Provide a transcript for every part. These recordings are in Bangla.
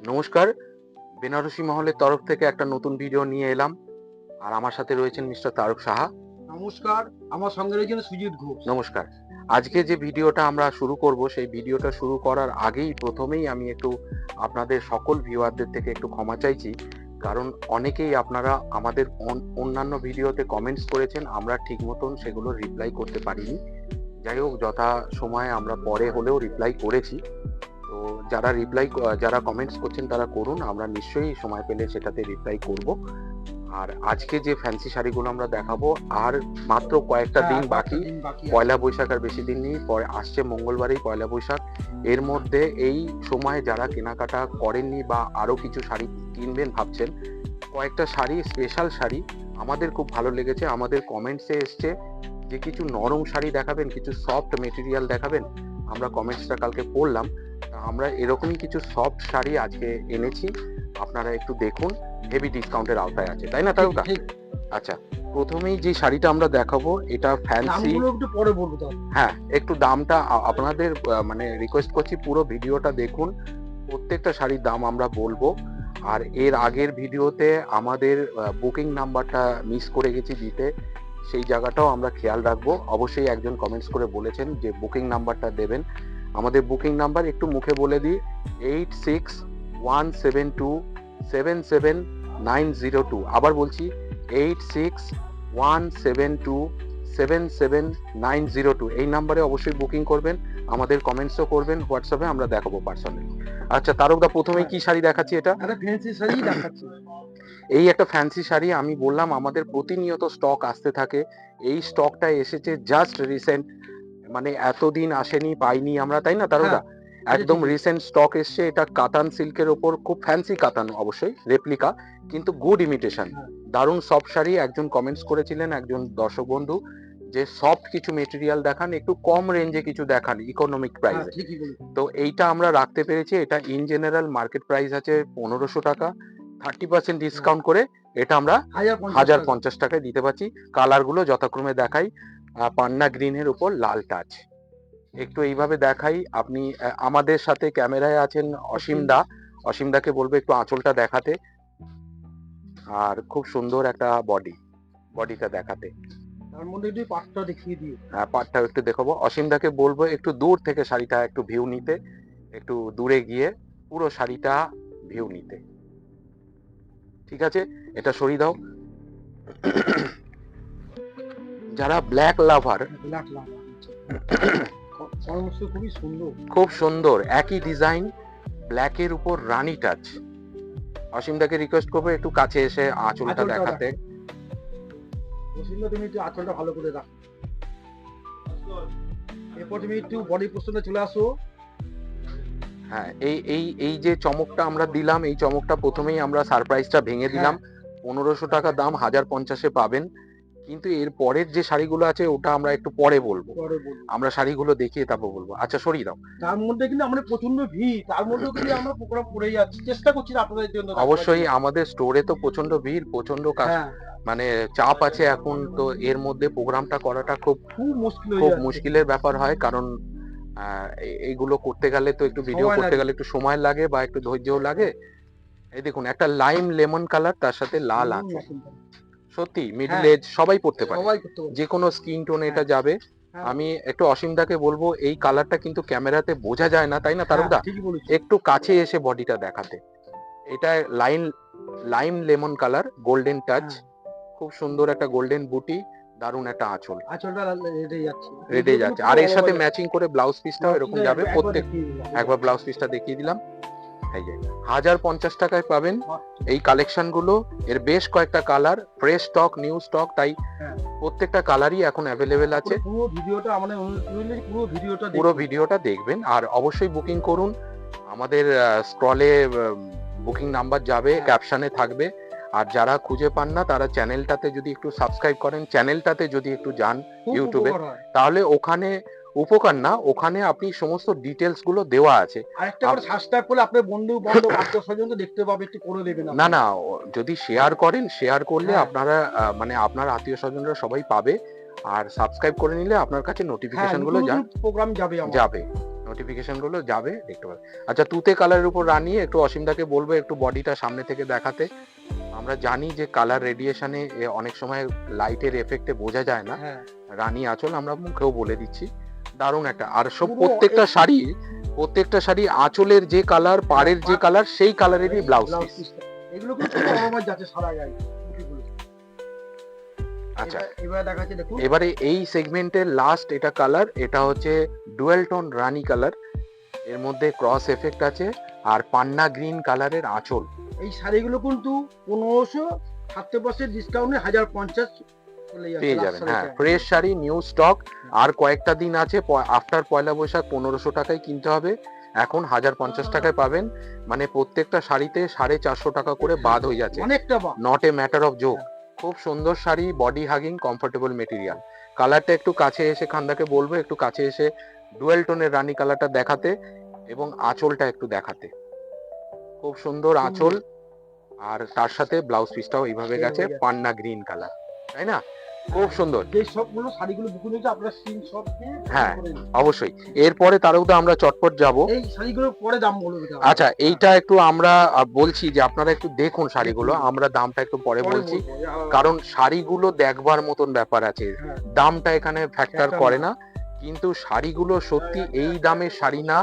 নমস্কার, বেনারসি মহলের তরফ থেকে একটা নতুন ভিডিও নিয়ে এলাম। আর আমার সাথে রয়েছেন মিস্টার তারক সাহা। নমস্কার, আমার সঙ্গে রয়েছেন সুজিত ঘোষ। নমস্কার। আজকে যে ভিডিওটা আমরা শুরু করব, সেই ভিডিওটা শুরু করার আগেই প্রথমেই আমি একটু আপনাদের সকল ভিউয়ারদের থেকে একটু ক্ষমা চাইছি। কারণ অনেকেই আপনারা আমাদের অন্যান্য ভিডিওতে কমেন্টস করেছেন, আমরা ঠিক মতন সেগুলো রিপ্লাই করতে পারিনি। যাই হোক, যথা সময়ে আমরা পরে হলেও রিপ্লাই করেছি। তো যারা কমেন্টস করছেন তারা করুন, আমরা নিশ্চয়ই সময় পেলে সেটাতে রিপ্লাই করব। আর আজকে যে ফ্যান্সি শাড়িগুলো আমরা দেখাবো, আর মাত্র কয়েকটা দিন বাকি। পয়লা বৈশাখ আর বেশি দিন নেই, পরে আসছে মঙ্গলবারেই পয়লা বৈশাখ। এর মধ্যে এই সময় যারা কেনাকাটা করেননি বা আরো কিছু শাড়ি কিনবেন ভাবছেন, কয়েকটা শাড়ি, স্পেশাল শাড়ি আমাদের খুব ভালো লেগেছে। আমাদের কমেন্টসে এসছে যে কিছু নরম শাড়ি দেখাবেন, কিছু সফট মেটেরিয়াল দেখাবেন। আমরা কমেন্টসটা কালকে পড়লাম, আমরা এরকমই কিছু সফট শাড়ি আজকে এনেছি। আপনারা একটু দেখুন, হেভি ডিসকাউন্টের আওতায় আছে, তাই না তারকা? আচ্ছা, প্রথমেই যে শাড়িটা আমরা দেখাবো এটা ফ্যান্সি। একটু পরে বলবো তাহলে। হ্যাঁ, একটু দামটা আপনাদের মানে রিকোয়েস্ট করছি, পুরো ভিডিওটা দেখুন। প্রত্যেকটা শাড়ির দাম আমরা বলবো। আর এর আগের ভিডিওতে আমাদের বুকিং নাম্বারটা মিস করে গেছি দিতে, সেই জায়গাটাও আমরা খেয়াল রাখবো। অবশ্যই একজন কমেন্টস করে বলেছেন যে বুকিং নাম্বারটা দেবেন। আমাদের বুকিং নাম্বার একটু মুখে বলে দিই, 8617277902। আবার বলছি, 8617277902। এই নাম্বারে অবশ্যই বুকিং করবেন, আমাদের কমেন্টসও করবেন, হোয়াটসঅ্যাপে আমরা দেখাবো পার্সোনালি। আচ্ছা তারকদা, প্রথমেই কি শাড়ি দেখাচ্ছি? এটা একটা ফ্যান্সি শাড়ি দেখাচ্ছি। এই একটা ফ্যান্সি শাড়ি। আমি বললাম আমাদের প্রতিনিয়ত স্টক আসতে থাকে। এই স্টকটা এসেছে জাস্ট রিসেন্ট, মানে এতদিন আসেনি, পাইনি আমরা, তাই না তারকদা? একদম রিসেন্ট স্টক এসছে। এটা কাতান সিল্কের ওপর, খুব ফ্যান্সি কাতান, অবশ্যই রেপ্লিকা, কিন্তু গুড ইমিটেশন। দারুণ সফট শাড়ি। একজন কমেন্টস করেছিলেন, একজন দর্শক বন্ধু, যে সফট কিছু মেটেরিয়াল দেখান, একটু কম রেঞ্জে কিছু দেখান, ইকোনমিক প্রাইসে। তো এইটা আমরা রাখতে পেরেছি। এটা ইন জেনারেল মার্কেট প্রাইস আছে 1500 টাকা। 30% ডিসকাউন্ট করে এটা আমরা 1050 টাকায় দিতে পারছি। কালার গুলো যথাক্রমে দেখাই, পান্না গ্রিনের উপর লাল টাচ। একটু এইভাবে দেখাই। আপনি আমাদের সাথে ক্যামেরায় আছেন অসীম দা। অসীম দাকে বলবো একটু আঁচলটা দেখাতে, আর খুব সুন্দর একটা বডিটা দেখাতে। তার মধ্যে একটু পাটটা দেখিয়ে দিই। হ্যাঁ, পাটটাও একটু দেখাবো। অসীম দাকে বলবো একটু দূর থেকে শাড়িটা একটু ভিউ নিতে, একটু দূরে গিয়ে পুরো শাড়িটা ভিউ নিতে। ঠিক আছে, এটা সরিয়ে দাও। যারা ব্ল্যাক লাভার, খুবই সুন্দর, খুব সুন্দর একই ডিজাইন, ব্ল্যাকের উপর রানী টাচ। অসীম দাকে রিকোয়েস্ট করবো একটু কাছে এসে আঁচলটা দেখাতে। তুমি একটু আঁচলটা ভালো করে রাখো। এরপর তুমি একটু বডি পোস্টনে চলে আসো। হ্যাঁ, এই এই এই যে চমকটা আমরা দিলাম, এই চমকটা প্রথমেই আমরা সারপ্রাইজটা ভেঙে দিলাম। 1500 টাকা দাম, 1050-এ পাবেন। কিন্তু এর পরের যে শাড়িগুলো আছে ওটা আমরা একটু পরে বলবো। আমরা শাড়িগুলো দেখিয়ে তারপর বলবো। আচ্ছা সরিয়ে দাও। তার মধ্যে কিন্তু আমাদের প্রচন্ড ভিড়, তার মধ্যেও কিন্তু আমরা প্রোগ্রাম করে যাচ্ছি, চেষ্টা করছি আপনাদের জন্য। অবশ্যই আমাদের স্টোরে তো প্রচন্ড ভিড়, প্রচন্ড মানে চাপ আছে এখন। তো এর মধ্যে প্রোগ্রামটা করাটা খুব মুশকিলের ব্যাপার হয়, কারণ এইগুলো করতে গেলে তো একটু ভিডিও করতে গেলে একটু সময় লাগে বা একটু ধৈর্যও লাগে। এই দেখুন, একটা লাইম লেমন কালার, তার সাথে লাল আছে। সত্যি মিডল এজ সবাই পড়তে পারে, যে কোনো স্কিন টোনে এটা যাবে। আমি একটু অসীম দাকে বলবো, এই কালারটা কিন্তু ক্যামেরাতে বোঝা যায় না, তাই না তারকদা? একটু কাছে এসে বডিটা দেখাতে। এটা lime lemon colour, golden touch, খুব সুন্দর একটা গোল্ডেন বুটি, দারুণ একটা আঁচল, রেডে যাচ্ছে। আর এর সাথে ম্যাচিং করে ব্লাউজ পিসটাও এরকম যাবে। একবার ব্লাউজ পিসটা দেখিয়ে দিলাম। এই যে 1050 টাকায় পাবেন এই কালেকশন গুলো। এর বেশ কয়েকটা colour, fresh stock, new stock, তাই প্রত্যেকটা কালারই এখন অ্যাভেলেবেল আছে। পুরো ভিডিওটা দেখবেন আর অবশ্যই বুকিং করুন। আমাদের স্ক্রলে বুকিং নাম্বার যাবে, ক্যাপশনে থাকবে। আর যারা খুঁজে পান না, তারা চ্যানেলটাতে যদি একটু সাবস্ক্রাইব করেন, চ্যানেলটাতে যদি একটু যান ইউটিউবে, তাহলে ওখানে উপকার না, ওখানে আপনি সমস্ত ডিটেলস গুলো দেওয়া আছে। আরেকটা করে সাবস্ক্রাইব করলে আপনার বন্ধু বান্ধব আত্মীয়স্বজন দেখতে পাবে, একটু করে দেবেন। না, যদি শেয়ার করেন, শেয়ার করলে আপনারা মানে আপনার আত্মীয় স্বজনরা সবাই পাবে। আর সাবস্ক্রাইব করে নিলে আপনার কাছে নোটিফিকেশন গুলো প্রোগ্রাম যাবে। নোটিফিকেশন গুলো যাবে, দেখতে পাবে। আচ্ছা, তুতে কালারের উপর রানী, একটু অসীমদাকে বলবো একটু বডিটা সামনে থেকে দেখাতে। আমরা জানি যে কালার রেডিয়েশনে অনেক সময় লাইটের এফেক্টে বোঝা যায় না। হ্যাঁ রানী আঁচল আমরা মুখেও বলে দিচ্ছি, দারুণ একটা। আর সব পুরো প্রত্যেকটা শাড়ি আঁচলের যে কালার, পাড়ের যে কালার, সেই কালারেরই ব্লাউজ ব্লাউজ পিস। পিসটা এগুলো কিন্তু গরমে যাচ্ছে সারা গায়ে বুটিগুলো। আচ্ছা, এবার দেখাচ্ছে দেখুন, এবারে এই সেগমেন্টের লাস্ট এটা কালার, এটা হচ্ছে ডুয়েল টোন রানী কালার, এর মধ্যে ক্রস এফেক্ট আছে, আর পান্না গ্রিন কালারের আঁচল। এই শাড়িগুলো কিন্তু 1570% ডিসকাউন্টে 1050 চলে যাচ্ছে পেয়ে যাবেন। হ্যাঁ, ফ্রেশ শাড়ি, নিউ স্টক। আর কয়েকটা দিন আছে, আফটার পয়লা বৈশাখ 1500 টাকায় কিনতে হবে, এখন 1050 টাকায় পাবেন। মানে প্রত্যেকটা শাড়িতে 450 টাকা করে বাদ হয়ে যাচ্ছে, অনেকটা বা not a matter of joke. খুব সুন্দর sari, body hugging, comfortable material. কালারটা একটু কাছে এসে খান্দাকে বলবো একটু কাছে এসে ডুয়েল টোনের রানী কালারটা দেখাতে, এবং আঁচলটা একটু দেখাতে। খুব সুন্দর আঁচল, আর তার সাথে ব্লাউজ পিসটাও এইভাবে গেছে পান্না গ্রিন কালার, তাই না? খুব সুন্দর। যে সবগুলো শাড়িগুলো বুকিং হয়েছে আপনারা স্ক্রিনশট দিয়ে হ্যাঁ, অবশ্যই। এরপরে তারও তো আমরা চটপট যাব। এই শাড়িগুলো পরে দাম বলবো। আচ্ছা, এইটা একটু আমরা বলছি যে আপনারা একটু দেখুন শাড়িগুলো, আমরা দামটা একটু পরে বলছি, কারণ শাড়িগুলো দেখবার মতন ব্যাপার আছে, হ্যাঁ। দামটা এখানে ফ্যাক্টর করে না। কিন্তু শাড়িগুলো সত্যি এই দামের শাড়ি না,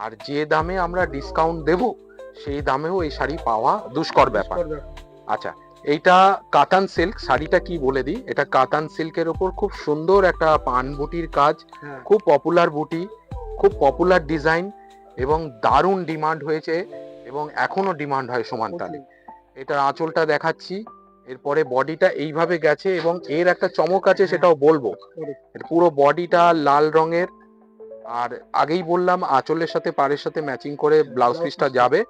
আর যে দামে আমরা ডিসকাউন্ট দেব সেই দামেও এই শাড়ি পাওয়া দুষ্কর ব্যাপার। আচ্ছা, এইটা কাতান সিল্ক, শাড়িটা কি বলে দিই, এটা কাতান সিল্কের উপর খুব সুন্দর একটা পান বুটির কাজ, খুব পপুলার বুটি, খুব পপুলার ডিজাইন, এবং দারুণ ডিমান্ড হয়েছে, এবং এখনো ডিমান্ড হয় সমান তালে। এটার আঁচলটা দেখাচ্ছি, এরপরে বডিটা এইভাবে গেছে, এবং এর একটা চমক আছে সেটাও বলবো। পুরো বডিটা লাল রঙের, আর আগেই বললাম আঁচলের সাথে পাড়ের সাথে ম্যাচিং করে ব্লাউজ পিসটা যাবে।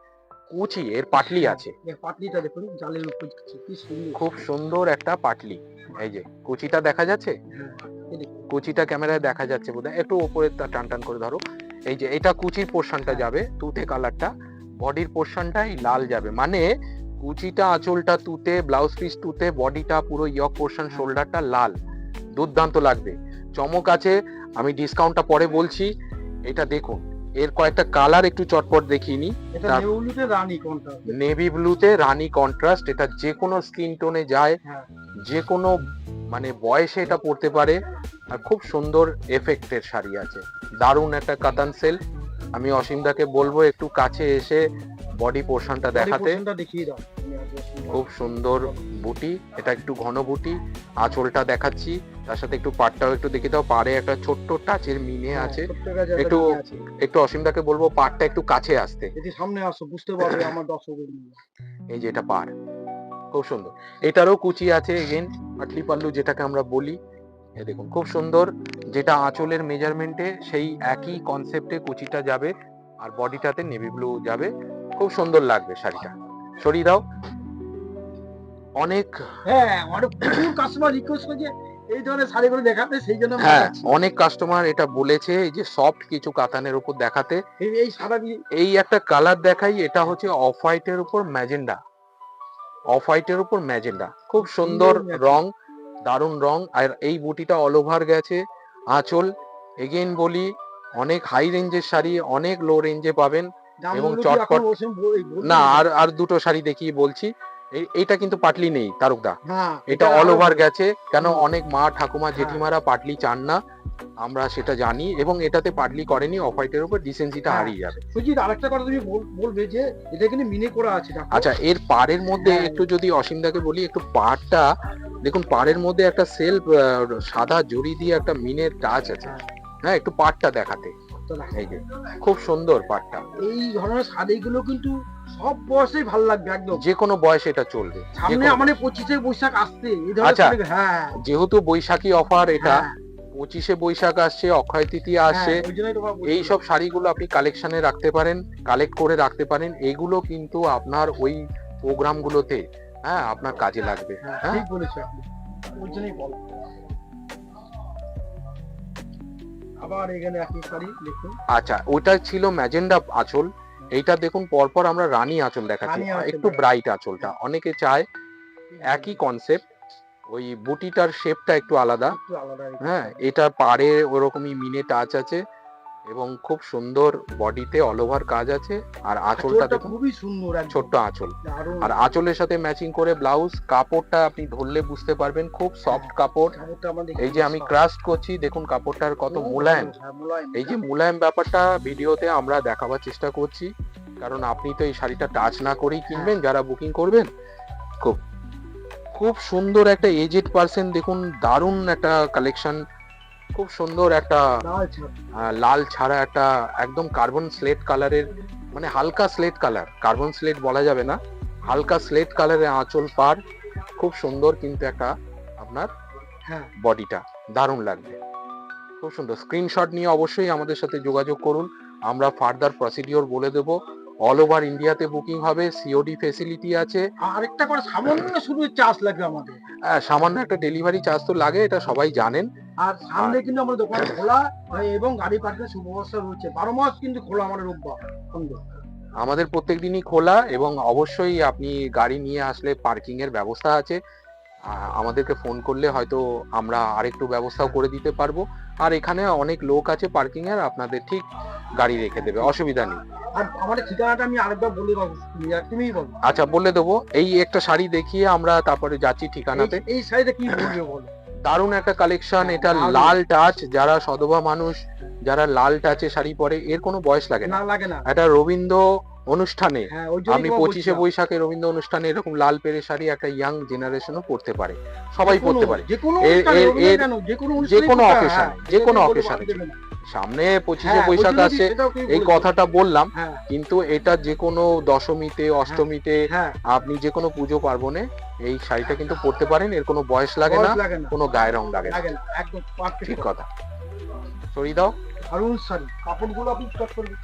কুচি, এর পাটলি আছে, পাটলিটা দেখুন জালের উপর যাচ্ছে, কি সুন্দর, খুব সুন্দর একটা পাটলি। এই যে কুচিটা দেখা যাচ্ছে, কুচিটা ক্যামেরায় দেখা যাচ্ছে বোধহয়, একটু উপরে টান টান করে ধরো। এই যে এটা কুচির পোর্শনটা যাবে, তুতে কালারটা, বডির পোর্শনটা এই লাল যাবে, মানে কুচিটা আঁচলটা তুতে, ব্লাউজ পিস তুতে, বডিটা পুরো ইয়ক পোর্শন, শোল্ডারটা লাল। দুর্দান্ত লাগবে, চমক আছে। আমি ডিসকাউন্টটা পরে বলছি। এটা দেখুন, এর কয়েকটা কালার একটু চটপট দেখিয়ে নি। নেভি ব্লুতে রানী কন্ট্রাস্ট, এটা যে কোনো স্কিন টোনে যায়, যে কোনো মানে বয়সে এটা পড়তে পারে, আর খুব সুন্দর এফেক্টের শাড়ি আছে, দারুণ একটা কাতান সেল। আমি অসীমদাকে বলবো একটু কাছে এসে বডি পোর্শনটা দেখাতে। খুব সুন্দর বুটি, এটা একটু ঘন বুটি, আঁচলটা দেখাচ্ছি, তার সাথে একটু পাটটাও একটু দেখিয়ে দাও। পাড়ে একটা ছোট্ট টাচের মিনে আছে, একটু অসীমদাকে বলবো পাটটা একটু কাছে আসতে, সামনে আসো, বুঝতে পারবে আমার দর্শক। এই যে এটা পাড়, খুব সুন্দর। এটারও কুচি আছে, এগেন পাটলি পাল্লু যেটাকে আমরা বলি। এই দেখুন খুব সুন্দর, যেটা আঁচলের মেজারমেন্টে সেই একই কনসেপ্টে কুচিটা যাবে, আর বডিটাতে নেভি ব্লু যাবে, খুব সুন্দর লাগবে শাড়িটা। সরিয়ে দাও। অনেক কাস্টমার রিকোয়েস্ট করেছে এই ধরনের শাড়িগুলো দেখাতে, সেই জন্য অনেক কাস্টমার এটা বলেছে, এই যে সফট কিছু কাতানের উপর দেখাতে। এই সাদা এই একটা কালার দেখাই, এটা হচ্ছে অফ হোয়াইটের উপর ম্যাজেন্ডা, অফ হোয়াইটের উপর ম্যাজেন্ডা, খুব সুন্দর রং, দারুণ রং। আর এই বুটিটা অল ওভার গেছে, আঁচল। এগেইন বলি, অনেক হাই রেঞ্জের শাড়ি অনেক লো রেঞ্জে পাবেন, এবং চটপট না। আর দুটো শাড়ি দেখিয়ে বলছি, এইটা কিন্তু পাটলি নেই তারকদা, এটা অল ওভার গেছে। কেন, অনেক মা ঠাকুমা জেঠিমারা পাটলি চান না, আমরা সেটা জানি, এবং এটাতে পাটলি করেনি, অফ হোয়াইটের উপর ডিসেন্সিটা হারিয়ে যাবে। সুজিত, আরেকটা কথা তুমি বলবে যে এটা কিন্তু মিনে করা আছে। আচ্ছা, এর পাড়ের মধ্যে একটু যদি অসীমদাকে বলি, একটু পাড়টা দেখুন, পাড়ের মধ্যে একটা সেলফ সাদা জড়ি দিয়ে একটা মিনের টাচ আছে। হ্যাঁ, একটু পাড়টা দেখাতে, এই যে খুব সুন্দর পাড়টা। এই ধরনের শাড়িগুলো কিন্তু সব বয়সেই ভালো লাগবে, একদম যে কোনো বয়সে এটা চলবে। সামনে আমাদের 25শে বৈশাখ আসছে, আচ্ছা, যেহেতু বৈশাখী অফার, এটা 25শে বৈশাখ আসছে, অক্ষয় তৃতীয়া আসছে, এই সব শাড়িগুলো আপনি কালেকশনে রাখতে পারেন, কালেক্ট করে রাখতে পারেন। এইগুলো কিন্তু আপনার ওই প্রোগ্রাম গুলোতে আপনার কাজে লাগবে। ঠিক বলেছেন, ওই জন্যই বল। আবার এখানে একই শাড়ি দেখুন। আচ্ছা, ওটা ছিল ম্যাজেন্ডা আঁচল, এইটা দেখুন পরপর আমরা রানী আঁচল দেখাচ্ছি, একটু ব্রাইট আঁচলটা। অনেকে চায় একই কনসেপ্ট, ওই বুটিটার শেপটা একটু আলাদা। হ্যাঁ, এটা পাড়ে ওরকমই মিনে টাচ আছে, এবং খুব সুন্দর বডিতে অল ওভার কাজ আছে। আর আঁচলটা আঁচলটা দেখুন, খুবই সুন্দর একদম। ছোট্ট আঁচল। দারুণ। আর আঁচলের সাথে ম্যাচিং করে ব্লাউজ। কাপড়টা আপনি ধরলে বুঝতে পারবেন, খুব সফট কাপড়। কাপড়টা আমার দেখে এই যে আমি soft। ক্রাস্ট করছি, দেখুন কাপড়টার কত খুব মোলায়েম। ভালো, হ্যাঁ, মোলায়েম। এই যে মোলায়েম ব্যাপারটা ভিডিওতে আমরা দেখাবার চেষ্টা করছি, কারণ আপনি তো এই শাড়িটা টাচ না করেই কিনবেন যারা বুকিং করবেন। খুব খুব সুন্দর একটা এজেড পার্সন, দেখুন দারুণ একটা কালেকশন। খুব সুন্দর একটা লাল ছাপ। লাল ছাড়া একটা একদম কার্বন স্লেট কালারের, মানে হালকা স্লেট কালার, কার্বন স্লেট বলা যাবে না, হালকা স্লেট কালারের আঁচল পার। খুব সুন্দর কিন্তু একটা আপনার হ্যাঁ, বডিটা দারুণ লাগবে, খুব সুন্দর। স্ক্রিনশট নিয়ে অবশ্যই আমাদের সাথে যোগাযোগ করুন, আমরা ফার্দার প্রসিডিওর বলে দেব। অল ওভার ইন্ডিয়াতে বুকিং হবে, সিওডি ফেসিলিটি আছে। আরেকটা করে সামান্য শুধু চার্জ লাগবে আমাদের। সামান্য একটা ডেলিভারি চার্জ তো লাগে, এটা সবাই জানেন। আর সামনে কিন্তু আমাদের দোকান খোলা এবং গাড়ি পার্কের সুব্যবস্থা রয়েছে। 12 মাস কিন্তু খোলা আমাদের রোববার সন্ধ্যে। আমাদের প্রত্যেক দিনই খোলা, এবং অবশ্যই আপনি গাড়ি নিয়ে আসলে পার্কিং এর ব্যবস্থা আছে। আমাদেরকে ফোন করলে হয়তো আমরা আরেকটু ব্যবস্থাও করে দিতে পারবো। আর এখানে অনেক লোক আছে পার্কিং এর, আপনাদের ঠিক গাড়ি রেখে দেবে, অসুবিধা নেই। আর আমাদের ঠিকানাটা আমি আরেকবার বলে দেবো, তুমিই বলো। আচ্ছা, বলে দেবো। এই একটা শাড়ি দেখিয়ে আমরা তারপরে যাচ্ছি ঠিকানাতে। এই শাড়িটা কি বলবে বলো? দারুণ একটা কালেকশন, এটা দারুণ। লাল টাচ। যারা সধবা মানুষ, যারা লাল টাচে শাড়ি পরে, এর কোনো বয়স লাগে না। না লাগে না। একটা রবীন্দ্র অনুষ্ঠানে, হ্যাঁ, ওই জন্যই আপনি তোমায় 25শে বলছিলাম। বৈশাখে রবীন্দ্র অনুষ্ঠানে এরকম লাল পেরে শাড়ি একটা ইয়াং জেনারেশনও পড়তে পারে, সবাই পড়তে পারে। যেকোনো এর- অনুষ্ঠানে, এর- রবীন্দ্র এর- কেন, যেকোনো যে অনুষ্ঠানেই কোনো পড়তে হয়, অকেশনে, হ্যাঁ, যে কোনো এটাই বলবো, অকেশনে। বাদ দেবে না। সামনে 25শে হ্যাঁ, ওই বৈশাখ জন্যই আছে, সেটাও তুমি এই বলেছো। কথাটা বললাম। হ্যাঁ, কিন্তু এটা যে কোনো দশমীতে, অষ্টমীতে, হ্যাঁ, আপনি যে কোনো পুজো পার্বণে এই শাড়িটা কিন্তু পরতে পারেন, এর কোনো বয়স লাগে না, বয়স লাগে না, কোনো গায়ের রং লাগে না। লাগে না, একদম পারফেক্ট। ঠিক কথা। সরিয়ে দাও। দারুণ শাড়ি, কাপড়গুলো আপনি স্টার্ট করবেন।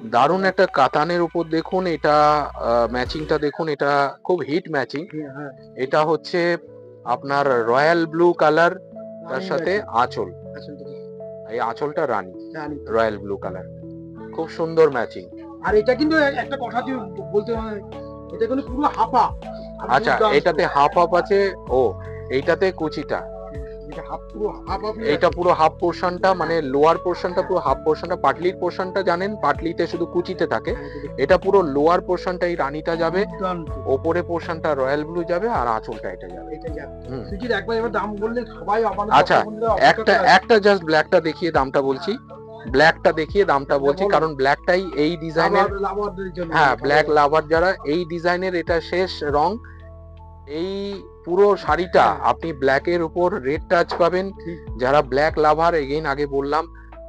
দারুণ একটা কাতানের উপর দেখুন, এটা ম্যাচিংটা দেখুন, এটা খুব হিট ম্যাচিং। হ্যাঁ, এটা হচ্ছে আপনার রয়্যাল ব্লু কালার, তার রানী সাথে ম্যাচিং। আঁচল, আসলটা কি? এই আঁচলটা রানী, রানী। রয়্যাল ব্লু কালার, খুব সুন্দর ম্যাচিং। আর এটা কিন্তু একটা কথা তুই বলতে হয়, এটা কিন্তু পুরো হাফা। আচ্ছা, এটাতে হাফ হাফ আছে। ও, এইটাতে কুচিটা, এটা হাফ, পুরো হাফ হাফ। এইটা পুরো হাফ পোর্শনটা, মানে লোয়ার পোর্শনটা পুরো হাফ পোর্শনটা। পাটলির পোর্শনটা জানেন, পাটলিতে শুধু কুচিতে থাকে। এটা পুরো লোয়ার পোর্শনটা এই রানীটা যাবে, ওপরে পোর্শনটা রয়্যাল ব্লু যাবে, আর আঁচলটা এটা যাবে। হুম। তুই যদি একবার এবার দাম বললে সবাই আমাদের আচ্ছা, দর্শক বন্ধুরা অপেক্ষা একটা করে আছে। একটা জাস্ট ব্ল্যাকটা দেখিয়ে দামটা বলছি, ব্ল্যাকটা দেখিয়ে দামটা বলছি, বলো। কারণ ব্ল্যাকটাই এই ডিজাইনের, লাভারদের জন্য। হ্যাঁ, ব্ল্যাক লাভার যারা, এই ডিজাইনের এটা শেষ রং। এই পুরো শাড়িটা আপনি ব্ল্যাকের উপর রেড টাচ পাবেন। ঠিক। যারা ব্ল্যাক লাভার, এগেইন আগে বললাম,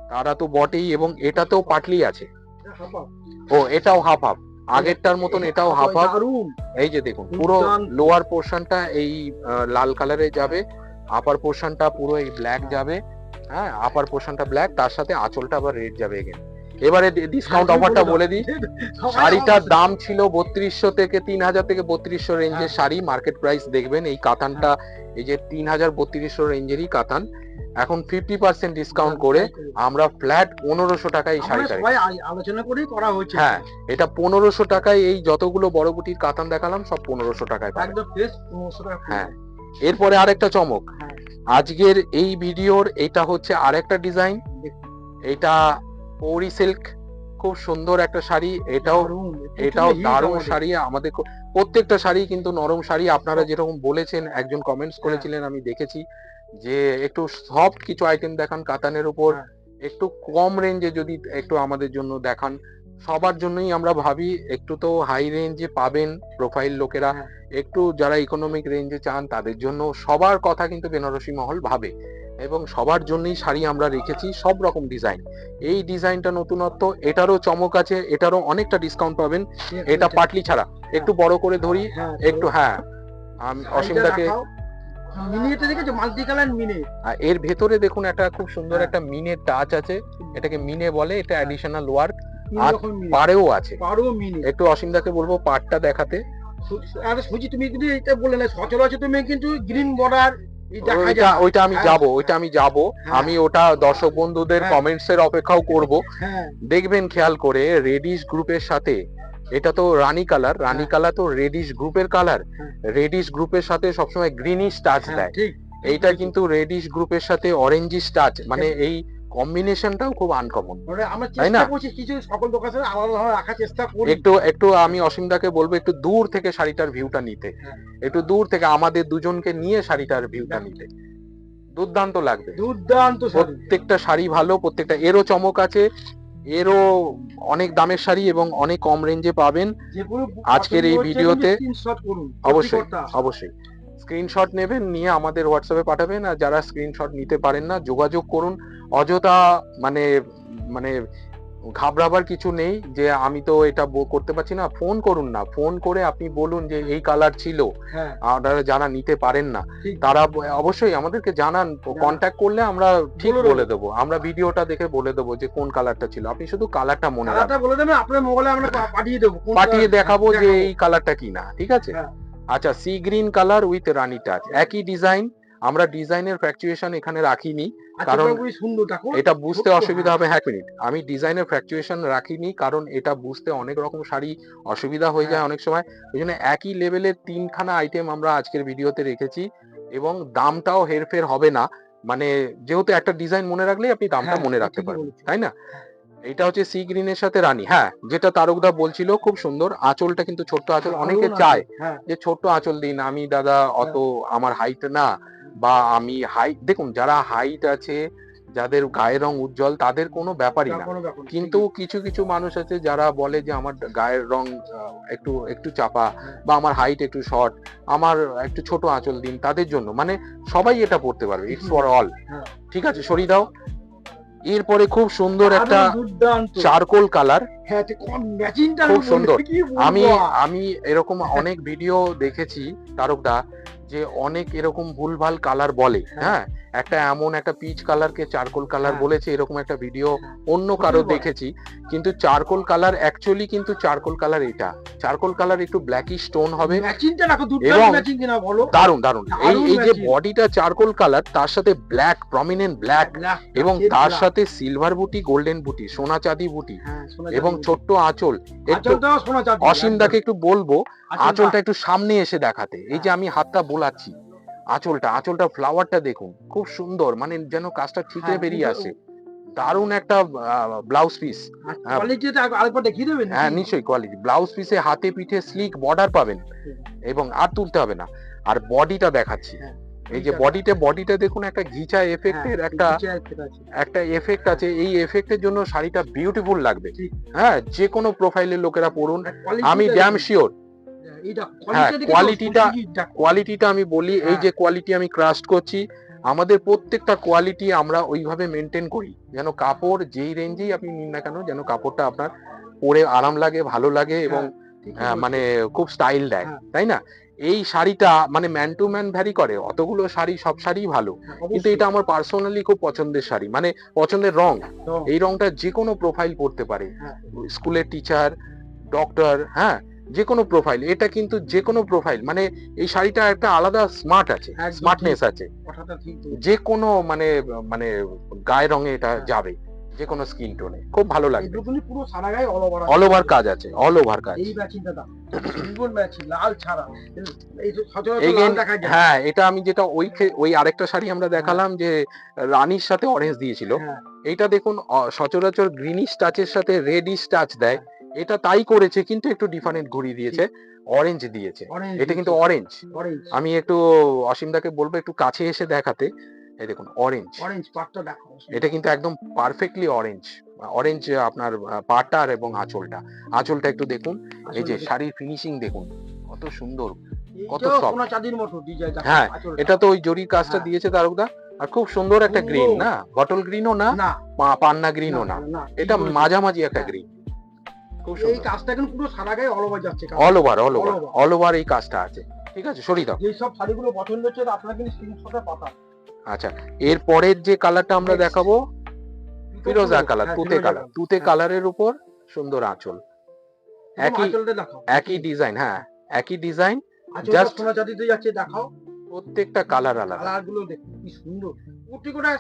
তারা তো বটেই। এবং এটাতেও পাটলি আছে। এটা হাফ হাফ। ও, এটাও হাফ হাফ, আগেরটার মতন এটাও হাফ হাফ। দারুণ। এই যে দেখুন, পুরো দুর্দান্ত। লোয়ার পোর্শনটা এই লাল কালারে যাবে, আপার পোর্শনটা পুরো এই ব্ল্যাক যাবে। হ্যাঁ, আপার পোর্শনটা ব্ল্যাক, তার সাথে আঁচলটা আবার রেড যাবে এগেন। এবারে ডিসকাউন্ট হ্যাঁ, অফারটা তুমি বলে দিই। সবাই শাড়িটার আমাদের- দাম ছিল 3200 থেকে 3000 থেকে 3200 রেঞ্জের হ্যাঁ। শাড়ি। মার্কেট প্রাইস দেখবেন, এই কাতানটা এই যে 3000-3200 রেঞ্জেরই কাতান, এখন 50% ডিসকাউন্ট করে আমরা ফ্ল্যাট 1500 টাকায় এই আমরা শাড়িটা সবাই আলোচনা করেই করা হয়েছে। হ্যাঁ, এটা 1500 টাকায়। এই যতগুলো বড় বুটির কাতান দেখালাম সব 1500 টাকায় পাবেন। একদম ফ্রেশ 1500 টাকা। হ্যাঁ, এরপরে আরেকটা চমক, হ্যাঁ, আজকের এই ভিডিওর এটা হচ্ছে আরেকটা ডিজাইন। এটা পৌরি সিল্ক, খুব সুন্দর একটা শাড়ি। এটাও এটাও দারুণ শাড়ি। আমাদের প্রত্যেকটা শাড়ি কিন্তু নরম শাড়ি। আপনারা যেরকম বলেছেন, একজন কমেন্টস করেছিলেন, আমি দেখেছি, যে একটু সফট কিছু আইটেম দেখান কাতানের উপর, একটু কম রেঞ্জে যদি একটু আমাদের জন্য দেখান। সবার জন্যই আমরা ভাবি, একটু তো হাই রেঞ্জে পাবেন প্রোফাইল লোকেরা, একটু যারা ইকোনমিক রেঞ্জে চান তাদের জন্য। সবার কথা কিন্তু বেনারসি মহল ভাবে, এবং সবার জন্যই শাড়ি আমরা রেখেছি, সব রকম ডিজাইন। এই ডিজাইনটা নতুনত্ব, এটারও চমক আছে, এটারও অনেকটা ডিসকাউন্ট পাবেন। এটা পাটলি ছাড়া, একটু বড় করে ধরি একটু। হ্যাঁ, আমি অসীমদাকে, মিনিটা দেখেছো, মাল্টি কালার মিনি। এর ভেতরে দেখুন একটা খুব সুন্দর একটা মিনের টাচ আছে, এটাকে মিনে বলে, এটা অ্যাডিশনাল ওয়ার্ক। আর পাড়েও আছে, পাড়ও মিনি। একটু অসীমদাকে বলবো পাড়টা দেখাতে। আরে সুজি, তুমি কিন্তু এটা বললে না, সচরাচর তুমি কিন্তু গ্রিন বর্ডার ওইটা আমি যাবো, ওইটা আমি যাবো। আমি ওটা দর্শক বন্ধুদের কমেন্টস এর অপেক্ষাও করব। দেখবেন খেয়াল করে, রেডিশ গ্রুপের সাথে, এটা তো রানী কালার, রানী কালার তো রেডিশ গ্রুপের কালার, রেডিশ গ্রুপের সাথে সবসময় গ্রিনিশ টাচ দেয়। এইটা কিন্তু রেডিশ গ্রুপের সাথে অরেঞ্জিশ টাচ, মানে এই কম্বিনেশনটাও খুব আনকমন। মানে আমরা তাই না? চেষ্টা করছি কিছু সকল দোকানে আলাদা ভাবে রাখার চেষ্টা করি। একটু আমি অসীমদাকে বলবো একটু দূর থেকে শাড়িটার ভিউটা নিতে, হ্যাঁ। একটু দূর থেকে আমাদের দুজনকে নিয়ে শাড়িটার ভিউটা নিতে, দুর্দান্ত লাগবে। দুর্দান্ত শাড়ি। প্রত্যেকটা শাড়ি ভালো, প্রত্যেকটা এরও চমক আছে, এরও অনেক দামের শাড়ি এবং অনেক কম রেঞ্জে পাবেন। যেগুলো আজকের এই ভিডিওতে স্ক্রিনশট করুন, অবশ্যই প্রতিটা। অবশ্যই স্ক্রিনশট নেবেন, নিয়ে আমাদের হোয়াটসঅ্যাপে পাঠাবেন। আর যারা স্ক্রিনশট নিতে পারেন না, যোগাযোগ করুন। অযথা মানে মানে ঘাবড়াবার কিছু নেই যে আমি তো এটা করতে পারছি না। ফোন করুন না, ফোন করে আপনি বলুন যে এই কালার ছিল। হ্যাঁ, আপনারা যারা নিতে পারেন না ঠিক। তারা অবশ্যই আমাদেরকে জানান, কন্ট্যাক্ট করলে আমরা ঠিক বলে বলে দেবো। আমরা ভিডিওটা দেখে বলে দেবো যে কোন কালারটা ছিল, আপনি শুধু কালারটা মনে রাখবেন, কালারটা বলে দেবেন, আপনার মোবাইলে আমরা পাঠিয়ে দেবো, কোন পাঠিয়ে কালার দেখাবো যে এই কালারটা কি না, ঠিক আছে? হ্যাঁ। আচ্ছা, sea green colour with Rani touch, একই ডিজাইন। আমরা ডিজাইনের ফ্ল্যাকচুয়েশন এখানে রাখিনি, কারণ খুবই সুন্দর, দেখো এটা বুঝতে ছোট্ট, অসুবিধা হ্যাঁ। হবে। এক মিনিট, আমি ডিজাইনের ফ্ল্যাকচুয়েশন রাখিনি কারণ এটা বুঝতে অনেক রকম শাড়ি অসুবিধা হয়ে যায় হ্যাঁ। অনেক সময়। ওই জন্য একই লেভেলের তিনখানা আইটেম আমরা আজকের ভিডিওতে রেখেছি, এবং দামটাও হেরফের হবে না। মানে যেহেতু একটা ডিজাইন মনে রাখলেই আপনি দামটা হ্যাঁ, মনে রাখতে ঠিকই পারবেন, বলেছো। তাই না? এটা হচ্ছে সি গ্রিনের সাথে রানী। হ্যাঁ, যেটা তারকদা বলছিল খুব সুন্দর আঁচলটা, কিন্তু ছোট্ট আঁচল। অনেকে দারুণ চায় আছে, হ্যাঁ। যে ছোট্ট আঁচল দিন, আমি দাদা অত আমার হাইট না, বা আমি হাইট, দেখুন যারা হাইট আছে, যাদের গায়ের রং উজ্জ্বল, তাদের কোনো ব্যাপারই না। কোনো ব্যাপার না, কিন্তু কিছু কিছু মানুষ আছে যারা বলে যে আমার গায়ের রং একটু একটু চাপা, বা আমার হাইট একটু শর্ট, আমার একটু ছোট আঁচল দিন, তাদের জন্য। মানে সবাই এটা পড়তে পারবে, ইটস ফর অল। হ্যাঁ। ঠিক আছে, সরিয়ে দাও। এরপরে খুব সুন্দর একটা দুর্দান্ত চারকোল কালার, হ্যাঁ, ম্যাচিংটা খুব সুন্দর। আমি আমি আমি এরকম অনেক ভিডিও দেখেছি তারকদা, যে অনেক এরকম ভুলভাল কালার বলে। হ্যাঁ, একটা এমন একটা পিচ কালারকে চারকোল কালার হ্যাঁ। বলেছে, এরকম একটা ভিডিও অন্য সত্যি কারো বলে। দেখেছি। কিন্তু চারকোল কালার অ্যাকচুয়ালি, কিন্তু চারকোল কালার এটা, চারকোল কালার একটু ব্ল্যাকিশ টোন হবে, ম্যাচিংটা দেখো, এবং দুর্দান্ত ম্যাচিং কিনা বলো। দারুন দারুন। এই দারুণ এই যে matching। বডিটা চারকোল কালার, তার সাথে ব্ল্যাক, প্রমিনেন্ট ব্ল্যাক, এবং তার সাথে সিলভার বুটি, গোল্ডেন বুটি, সোনা চাঁদি বুটি, এবং ছোট্ট আঁচল। একটু অসীমদাকে একটু বলবো আঁচলটা একটু সামনে এসে দেখাতে। এই যে আমি হাতটা বোলাচ্ছি, আঁচলটা ফ্লাওয়ারটা দেখুন, খুব সুন্দর, মানে যেন কাজটা ঠিকরে বেরিয়ে আসে। দারুন একটা ব্লাউজ পিস। কোয়ালিটিটা আরেকবার দেখিয়ে দেবেন? হ্যাঁ, নিশ্চয়ই কোয়ালিটি। ব্লাউজ পিসে হাতে পিঠে স্লিক বর্ডার পাবেন, এবং আর তুলতে হবে না। আর বডিটা দেখাচ্ছি, এই যে বডিটা দেখুন, একটা ঘিচা এফেক্টের একটা এফেক্ট আছে। এই এফেক্টের জন্য শাড়িটা বিউটিফুল লাগবে। হ্যাঁ, যে কোনো প্রোফাইলের লোকেরা পরুন, আমি ড্যাম শিওর। হ্যাঁ, কোয়ালিটিটা আমি বলি, এই যে কোয়ালিটি আমি ক্রাস্ট করছি, আমাদের প্রত্যেকটা কোয়ালিটি আমরা ওইভাবে মেনটেন করি, যেন কাপড় যেই রেঞ্জেই আপনি নিন না কেন, যেন কাপড়টা আপনার পরে আরাম লাগে, ভালো লাগে, এবং মানে খুব স্টাইল দেয়, তাই না? এই শাড়িটা মানে ম্যান টু ম্যান ভ্যারি করে, অতগুলো শাড়ি, সব শাড়ি ভালো, কিন্তু এটা আমার পার্সোনালি খুব পছন্দের শাড়ি, মানে পছন্দের রং। এই রংটা যে কোনো প্রোফাইল পড়তে পারে, স্কুলের টিচার, ডক্টর, হ্যাঁ, যে কোনো প্রোফাইল। এটা কিন্তু যে কোনো প্রোফাইল, মানে এই শাড়িটা একটা আলাদা স্মার্ট আছে, স্মার্টনেস আছে, যে কোনো মানে মানে গায়ের রঙে এটা যাবে, যে কোনো স্কিন টোনে খুব ভালো লাগবে। পুরো সারা গায়ে অল ওভার কাজ আছে, অল ওভার কাজ। এই ম্যাচিংটা দাও, সুন্দর ম্যাচিং, লাল ছাড়া। এই যে Again, লাল দেখা যায়। হ্যাঁ, এটা আমি যেটা ওই আরেকটা শাড়ি আমরা দেখালাম যে রানীর সাথে অরেঞ্জ দিয়েছিল, এইটা দেখুন সচরাচর গ্রিনিশ টাচের সাথে রেডিশ টাচ দেয়, এটা তাই করেছে, কিন্তু একটু ডিফারেন্ট ঘুরিয়ে দিয়েছে, অরেঞ্জ দিয়েছে। এটা কিন্তু অরেঞ্জ। আমি একটু অসীমদাকে বলবো একটু কাছে এসে দেখাতে। এই দেখুন অরেঞ্জ, পাটটা দেখো, এটা কিন্তু একদম পারফেক্টলি অরেঞ্জ আপনার পাটার এবং আঁচলটা একটু দেখুন। এই যে শাড়ির ফিনিশিং দেখুন কত সুন্দর, কত সোনা চাঁদির মতো ডিজাইন। হ্যাঁ, এটা তো ওই জরির কাজটা দিয়েছে তারকদা। আর খুব সুন্দর একটা গ্রিন, না বটল গ্রিনও না, পান্না গ্রিনও না, এটা মাঝামাঝি একটা গ্রিন, খুব সুন্দর। এই কাজটা কিন্তু পুরো সারা গায়ে অল ওভার যাচ্ছে, অল ওভার এই কাজটা আছে। ঠিক আছে, সরিয়ে দাও। যেই সব শাড়িগুলো পছন্দ হচ্ছে আপনারা কিন্তু স্ক্রিনশটে পাঠান। আচ্ছা, এর পরের যে কালারটা আমরা দেখাবো, ফিরোজা কালার, তুতে কালারের উপর সুন্দর আঁচল, একই ডিজাইন। হ্যাঁ, একই ডিজাইন, জাস্ট সোনা চাঁদিতে যাচ্ছে, দেখাও। প্রত্যেকটা কালার আলাদা। কালারগুলো দেখুন কি সুন্দর, প্রত্যেকটা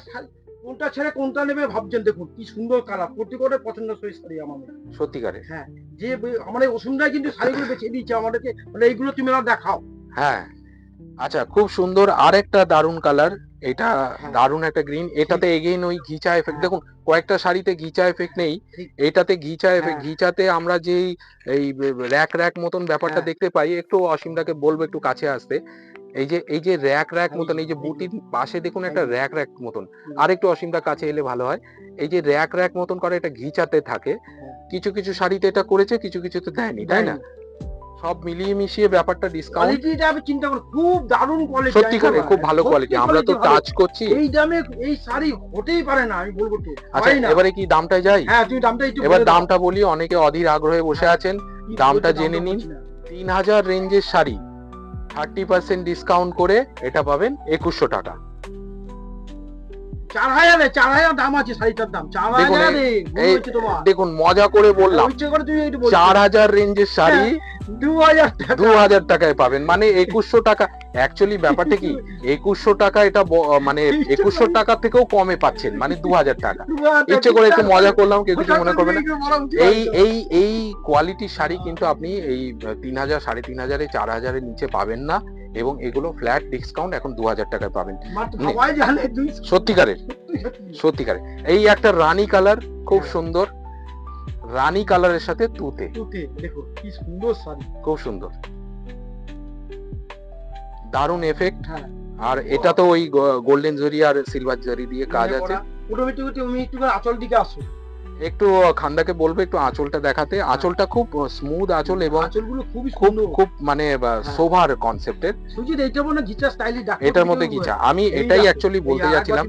কোনটা ছেড়ে কোনটা নেবে ভাবছেন, দেখুন কি সুন্দর কালার, প্রত্যেকটা পছন্দসই শাড়ি আমাদের, সত্যিকারে। হ্যাঁ, যে আমাদের ওসুমদাই কিন্তু শাড়িগুলো বেছে দিচ্ছে আমাদেরকে, মানে এইগুলো তুমি না দেখাও। হ্যাঁ, আচ্ছা, খুব সুন্দর আরেকটা দারুন কালার, এটা হ্যাঁ। দারুণ একটা গ্রিন, এটাতে এগেইন ওই ঘিচা এফেক্ট, হ্যাঁ। দেখুন কয়েকটা শাড়িতে ঘিচা এফেক্ট নেই, ঠিক। এটাতে ঘিচা এফেক্ট, হ্যাঁ। ঘিচাতে আমরা যেই এই র‍্যাক র‍্যাক মতন ব্যাপারটা হ্যাঁ। দেখতে পাই, একটু অসীমদাকে বলবো একটু কাছে আসতে, এই যে র‍্যাক র‍্যাক এই মতন, যে, এই যে এই যে। বুটির পাশে দেখুন একটা এই যে। র‍্যাক র‍্যাক মতন, হুম। আর একটু অসীমদা কাছে এলে ভালো হয়, এই যে র‍্যাক র‍্যাক মতন করে এটা ঘিচাতে থাকে, হ্যাঁ। কিছু কিছু শাড়িতে এটা করেছে, কিছু কিছুতে দেয়নি, তাই না? সব মিলিয়ে মিশিয়ে ব্যাপারটা ডিসকাউন্ট, কোয়ালিটিটা আপনি চিন্তা করুন, খুব দারুণ কোয়ালিটি। সত্যিকারে খুব ভালো কোয়ালিটি, আমরা তো টাচ করছি। এই দামে এই শাড়ি হতেই পারে না, আমি বলবো তো। আচ্ছা, হয় না। এবারে কি দামটায় যাই? হ্যাঁ, তুমি দামটা একটু এবার বলে দাও। দামটা বলি, অনেকে অধীর আগ্রহে বসে হ্যাঁ। আছেন, কি দামটা বলছে, জেনে নিন। বলছি না। 3000 রেঞ্জের শাড়ি 30% ডিসকাউন্ট করে এটা পাবেন 2100 টাকা। 4000 দাম আছে শাড়িটার দাম। 4000 ভুল হচ্ছে তোমার। দেখুন মজা করে বললাম, ইচ্ছে করে তুমি একটু বলছো। 4000 রেঞ্জের শাড়ি 2000 টাকা। 2000 টাকায় পাবেন, মানে 2100 টাকা। অ্যাকচুয়ালি ব্যাপারটা কি, 2100 টাকা এটা মানে 2100 টাকা থেকেও কমে পাচ্ছেন, মানে 2000 টাকা। 2000 ইচ্ছে করে একটু মজা করলাম, কেউ কিছু মনে করবে না। এই এই এই এই কোয়ালিটির শাড়ি কিন্তু আপনি এই 3000 3500 4000 এর নিচে পাবেন না, এবং এগুলো ফ্ল্যাট ডিসকাউন্ট এখন 2000 টাকায় পাবেন। সবাই জানে তুই সত্যিকারের, সত্যিকারের। এই একটা রানী কালার, খুব সুন্দর রানী কালারের সাথে তুতে, দেখো কি সুন্দর শাড়ি, খুব সুন্দর, দারুণ এফেক্ট। হ্যাঁ। আর এটা তো ওই গোল্ডেন জরি আর সিলভার জরি দিয়ে কাজ আছে। তুমি একটু আঁচল দিকে আসো, একটু খান্দাকে বলবো একটু আঁচলটা দেখাতে। আঁচলটা খুব স্মুথ আঁচল, এবং আঁচলগুলো খুবই খুব সুন্দর। খুব মানে সোভার কনসেপ্টের। সুজিত এইটা মনে ঘিচা স্টাইলে ডাক, এটার মধ্যে ঘিচা, আমি এটাই অ্যাকচুয়ালি বলতে যাচ্ছিলাম,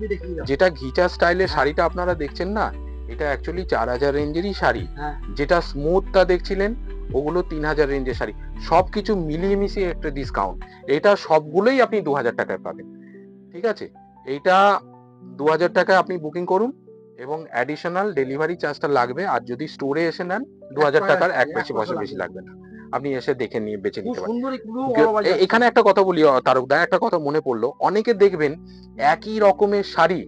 যেটা ঘিচা স্টাইলের হ্যাঁ। শাড়িটা আপনারা দেখছেন না, এটা অ্যাকচুয়ালি 4000 রেঞ্জেরই শাড়ি। হ্যাঁ। যেটা স্মুথটা দেখছিলেন ওগুলো 3000 রেঞ্জের শাড়ি, সবকিছু মিলিয়ে মিশিয়ে একটা ডিসকাউন্ট। এটা সবগুলোই আপনি 2000 টাকায় পাবেন, ঠিক আছে? এইটা 2000 টাকায় আপনি বুকিং করুন, এবং অ্যাডিশনাল ডেলিভারি চার্জটা লাগবে, আর যদি স্টোরে এসে নেন 2000 টাকার এক পয়সা বেশি লাগবে না, আপনি এসে দেখে নিয়ে বেছে নিতে পারেন। এখানে একটা কথা বলি তারক দা, একটা কথা মনে পড়লো, অনেকে দেখবেন একই রকমের শাড়ি,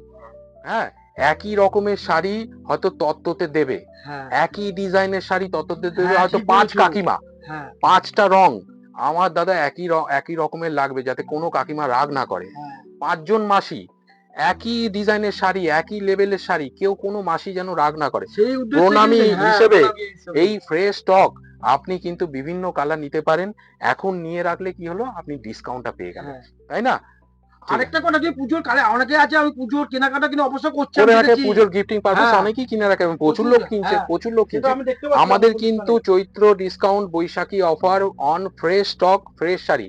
হ্যাঁ একই রকমের শাড়ি হয়তো তত্ত্বতে দেবে, একই ডিজাইনের শাড়ি তত্ত্বতে দেবে হয়তো 5 কাকিমা, 5টা রং। আমার দাদা একই রকমের লাগবে, যাতে কোনো কাকিমা রাগ না করে। 5 জন মাসি একই ডিজাইনের শাড়ি, একই লেভেলের শাড়ি, কেউ কোনো মাসি যেন রাগ না করে। প্রণামী হিসেবে এই ফ্রেশ স্টক আপনি কিন্তু বিভিন্ন কালার নিতে পারেন, এখন নিয়ে রাখলে কি হলো, আপনি ডিসকাউন্টটা পেয়ে গেলেন, তাই না? আরেকটা কথা, যে পুজোর কালে অনেকে আছে, আমি পুজোর কেনাকাটা কিন্তু অবশ্য করছি, করে রাখে, পুজোর গিফটিং পারপাস অনেকেই কিনে রাখে, প্রচুর লোক কিনছে, প্রচুর লোক কিনছে। আমাদের কিন্তু Chaitra discount, Baishakhi offer on fresh stock, fresh sari.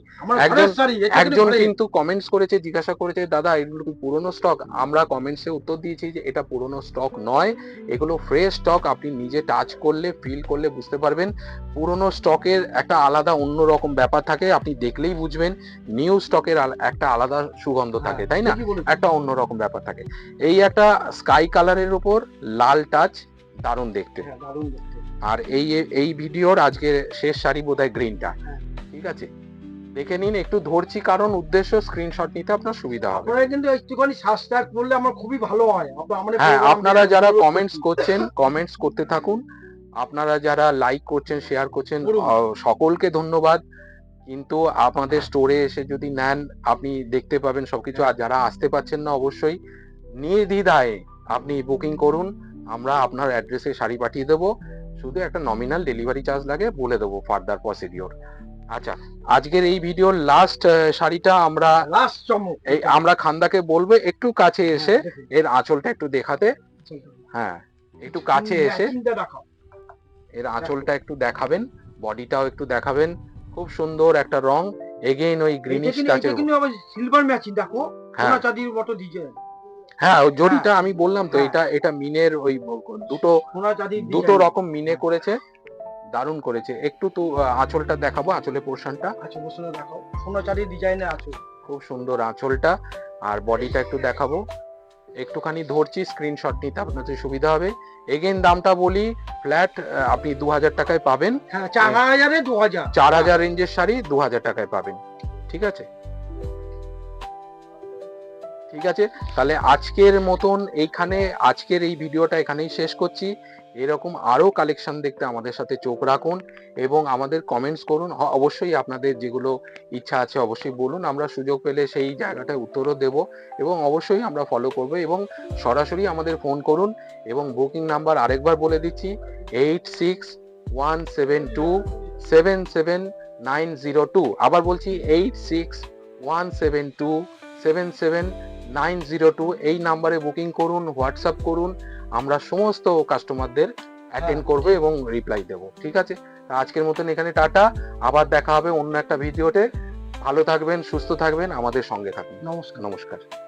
একজন কিন্তু কমেন্টস করেছে, জিজ্ঞাসা করেছে, দাদা এগুলো কি পুরনো স্টক? আমরা কমেন্টসে উত্তর দিয়েছি যে এটা পুরনো স্টক নয়, এগুলো ফ্রেশ স্টক। আপনি নিজে টাচ করলে, ফিল করলে বুঝতে পারবেন। পুরনো স্টকের একটা আলাদা অন্যরকম ব্যাপার থাকে, আপনি দেখলেই বুঝবেন। নিউ স্টকের একটা আলাদা সুগন্ধ থাকে, তাই না? একটা অন্যরকম ব্যাপার থাকে। এই একটা স্কাই কালারের উপর লাল টাচ, দারুণ দেখতে। আর এই ভিডিওর আজকে শেষ শাড়ি বোধহয় গ্রিনটা, ঠিক আছে? দেখে নিন, একটু ধরছি কারণ উদ্দেশ্য স্ক্রিনশট নিতে আপনার সুবিধা হবে। আপনারা কিন্তু একটুখানি সাবস্ক্রাইব করলে আমার খুবই ভালো হয়। হ্যাঁ, আপনারা যারা কমেন্টস করছেন, কমেন্টস করতে থাকুন। আপনারা যারা লাইক করছেন, শেয়ার করছেন, সকলকে ধন্যবাদ। কিন্তু আমাদের স্টোরে এসে যদি নেন, আপনি দেখতে পাবেন সবকিছু। আর যারা আসতে পারছেন না, অবশ্যই নির্দ্বিধায় আপনি বুকিং করুন, আমরা আপনার অ্যাড্রেসে শাড়ি পাঠিয়ে দেবো। শুধু একটা নমিনাল ডেলিভারি চার্জ লাগে, বলে দেবো ফার্দার প্রসিডিওর। আচ্ছা, আজকের এই ভিডিওর লাস্ট শাড়িটা আমরা খান্দাকে বলবো একটু কাছে এসে এর আঁচলটা একটু দেখাতে। হ্যাঁ, একটু কাছে এসে এর আঁচলটা একটু দেখাবেন, বডিটাও একটু দেখাবেন। খুব সুন্দর একটা রং, এগেইন ওই গ্রিনিশ টাচের, কিন্তু আবার সিলভার ম্যাচিং, দেখো সোনা চাঁদির মতো ডিজাইন। হ্যাঁ, ওই জরিটা আমি বললাম তো, এটা মিনের ওই দুটো রকম মিনে করেছে, দারুণ করেছে। একটু তো আঁচলটা দেখাবো, আঁচলের পোরশনটা দেখাও, সোনা চাঁদির ডিজাইনের আঁচল, খুব সুন্দর আঁচলটা। আর বডিটা একটু দেখাবো, একটুখানি ধরছি, স্ক্রিনশট নিতে আপনাদের সুবিধা হবে। এগেইন দামটা বলি, ফ্ল্যাট আপনি 2000 টাকায় পাবেন। 4000 রেঞ্জের শাড়ি 2000 টাকায় পাবেন, ঠিক আছে? ঠিক আছে, তাহলে আজকের মতন আজকের এই ভিডিওটা এখানেই শেষ করছি। এরকম আরো কালেকশন দেখতে আমাদের সাথে চোখ রাখুন এবং আমাদের কমেন্টস করুন। অবশ্যই আপনাদের যেগুলো ইচ্ছা আছে অবশ্যই বলুন, আমরা সুযোগ পেলে সেই জায়গাটায় উত্তরও দেব এবং অবশ্যই আমরা ফলো করব। এবং সরাসরি আমাদের ফোন করুন এবং বুকিং নাম্বার আরেকবার বলে দিচ্ছি 8617277902। আবার বলছি 8617277902। এই নাম্বারে বুকিং করুন, হোয়াটসঅ্যাপ করুন, আমরা সমস্ত কাস্টমারদের অ্যাটেন্ড করবো এবং রিপ্লাই দেব। ঠিক আছে, আজকের মতন এখানে টাটা, আবার দেখা হবে অন্য একটা ভিডিওতে। ভালো থাকবেন, সুস্থ থাকবেন, আমাদের সঙ্গে থাকবেন। নমস্কার। নমস্কার।